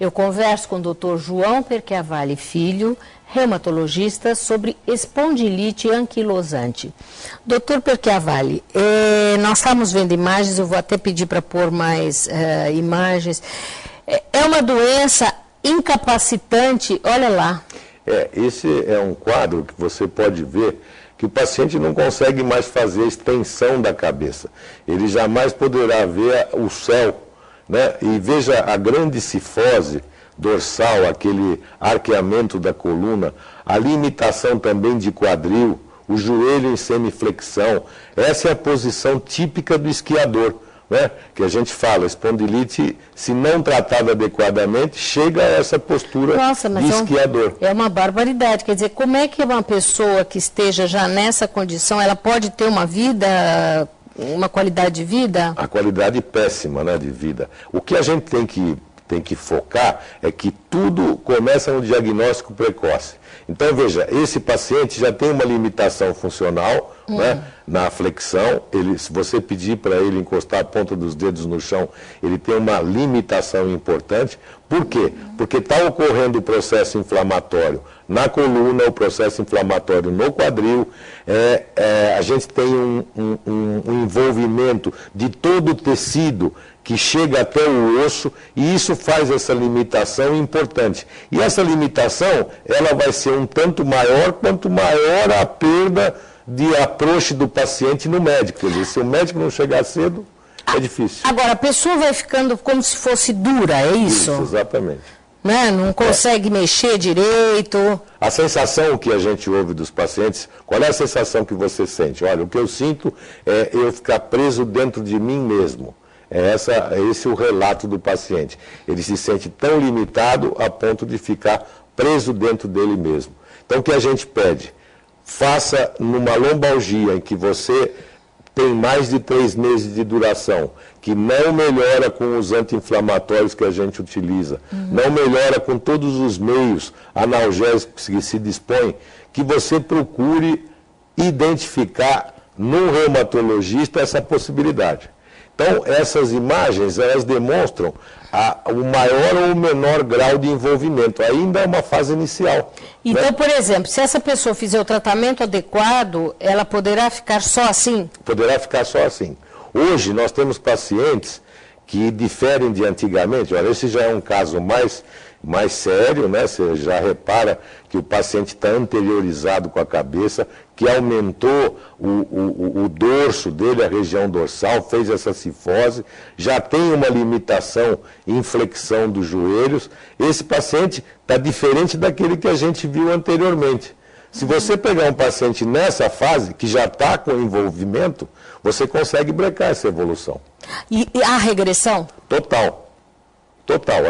Eu converso com o Dr. João Perchiavalli Filho, reumatologista, sobre espondilite anquilosante. Dr. Perchiavalli, nós estamos vendo imagens, eu vou até pedir para pôr mais imagens. É uma doença incapacitante, olha lá. Esse é um quadro que você pode ver que o paciente não consegue mais fazer a extensão da cabeça. Ele jamais poderá ver o céu, né? E veja a grande cifose dorsal, aquele arqueamento da coluna, a limitação também de quadril, o joelho em semiflexão. Essa é a posição típica do esquiador, né? Que a gente fala, espondilite, se não tratada adequadamente, chega a essa postura de esquiador. É uma barbaridade. Quer dizer, como é que uma pessoa que esteja já nessa condição, ela pode ter uma vida, uma qualidade de vida? A qualidade péssima, né, de vida. O que a gente tem que focar é que tudo começa no diagnóstico precoce. Então, veja, esse paciente já tem uma limitação funcional, né, na flexão. Se você pedir para ele encostar a ponta dos dedos no chão, ele tem uma limitação importante. Por quê? Porque está ocorrendo o processo inflamatório na coluna, o processo inflamatório no quadril. A gente tem um envolvimento de todo o tecido que chega até o osso, e isso faz essa limitação importante. E essa limitação, ela vai ser um tanto maior, quanto maior a perda de approach do paciente no médico. Quer dizer, se o médico não chegar cedo, é difícil. Agora, a pessoa vai ficando como se fosse dura, é isso? Isso, exatamente. Né? Não consegue mexer direito. A sensação que a gente ouve dos pacientes, qual é a sensação que você sente? Olha, o que eu sinto é eu ficar preso dentro de mim mesmo. Esse é o relato do paciente. Ele se sente tão limitado a ponto de ficar preso dentro dele mesmo. Então, o que a gente pede? Faça numa lombalgia em que você tem mais de 3 meses de duração, que não melhora com os anti-inflamatórios que a gente utiliza, não melhora com todos os meios analgésicos que se dispõe, que você procure identificar no reumatologista essa possibilidade. Então, essas imagens, elas demonstram o maior ou o menor grau de envolvimento. Ainda é uma fase inicial. Então, né? Por exemplo, se essa pessoa fizer o tratamento adequado, ela poderá ficar só assim? Poderá ficar só assim. Hoje, nós temos pacientes que diferem de antigamente. Olha, esse já é um caso mais sério, né? Você já repara que o paciente está anteriorizado com a cabeça, que aumentou o dorso dele, a região dorsal, fez essa cifose, já tem uma limitação em flexão dos joelhos. Esse paciente está diferente daquele que a gente viu anteriormente. Se você pegar um paciente nessa fase, que já está com envolvimento, você consegue brecar essa evolução. E a regressão? Total.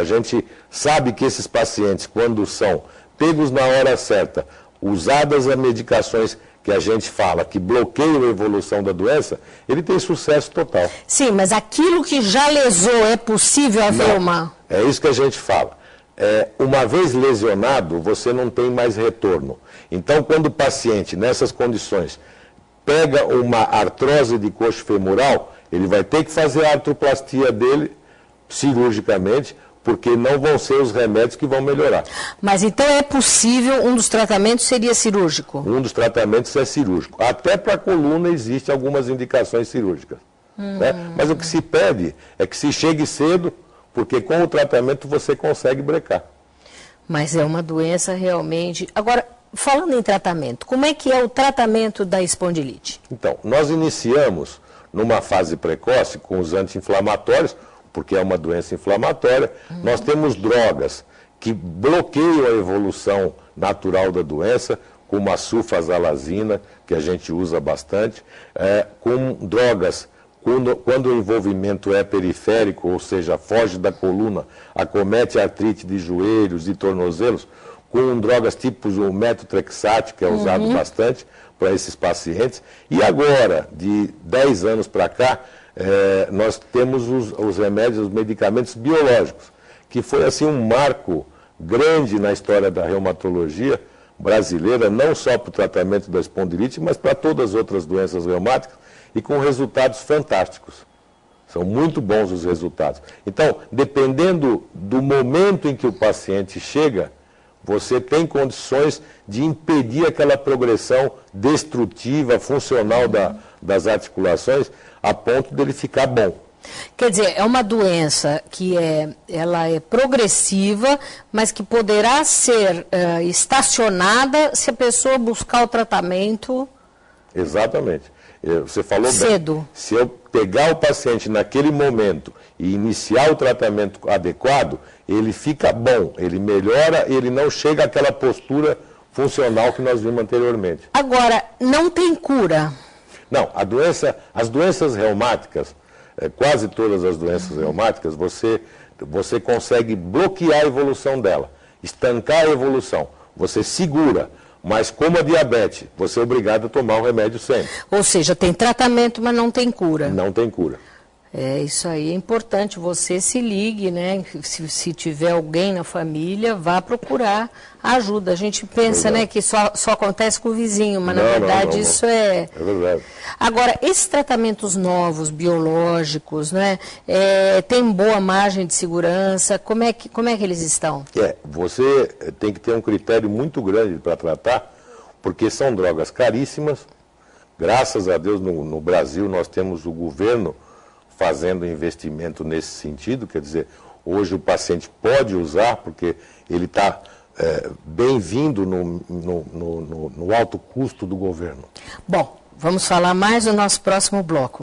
A gente sabe que esses pacientes, quando são pegos na hora certa, usadas as medicações que a gente fala, que bloqueiam a evolução da doença, ele tem sucesso total. Sim, mas aquilo que já lesou, é possível haver uma... É isso que a gente fala. Uma vez lesionado, você não tem mais retorno. Então, quando o paciente, nessas condições, pega uma artrose de coxo femoral, ele vai ter que fazer a artroplastia dele cirurgicamente, porque não vão ser os remédios que vão melhorar. Mas então é possível, um dos tratamentos seria cirúrgico? Um dos tratamentos é cirúrgico. Até para a coluna existem algumas indicações cirúrgicas. Né? Mas o que se pede é que se chegue cedo, porque com o tratamento você consegue brecar. Mas é uma doença realmente... Agora, falando em tratamento, como é que é o tratamento da espondilite? Então, nós iniciamos numa fase precoce com os anti-inflamatórios, porque é uma doença inflamatória. Nós temos drogas que bloqueiam a evolução natural da doença, como a sulfasalazina, que a gente usa bastante, com drogas, quando o envolvimento é periférico, ou seja, foge da coluna, acomete a artrite de joelhos e tornozelos, com drogas tipo o metotrexato, que é usado bastante para esses pacientes. E agora, de 10 anos para cá, nós temos os remédios, os medicamentos biológicos, que foi assim um marco grande na história da reumatologia brasileira, não só para o tratamento da espondilite, mas para todas as outras doenças reumáticas, e com resultados fantásticos. São muito bons os resultados. Então, dependendo do momento em que o paciente chega, você tem condições de impedir aquela progressão destrutiva, funcional das articulações, a ponto dele ficar bom. Quer dizer, é uma doença que ela é progressiva, mas que poderá ser estacionada se a pessoa buscar o tratamento... Exatamente. Você falou cedo. Bem. Se eu pegar o paciente naquele momento e iniciar o tratamento adequado, ele fica bom, ele melhora, ele não chega àquela postura funcional que nós vimos anteriormente. Agora, não tem cura? Não, as doenças reumáticas, quase todas as doenças reumáticas, você consegue bloquear a evolução dela, estancar a evolução, você segura. Mas como a diabetes, você é obrigado a tomar o remédio sempre. Ou seja, tem tratamento, mas não tem cura. Não tem cura. Isso aí é importante, você se ligue, né? Se tiver alguém na família, vá procurar ajuda. A gente pensa, né, que só acontece com o vizinho, mas na verdade isso é... É verdade. Agora, esses tratamentos novos, biológicos, né, tem boa margem de segurança, como é que eles estão? Você tem que ter um critério muito grande para tratar, porque são drogas caríssimas. Graças a Deus, no Brasil, nós temos o governo fazendo investimento nesse sentido, quer dizer, hoje o paciente pode usar, porque ele está bem-vindo no alto custo do governo. Bom, vamos falar mais no nosso próximo bloco.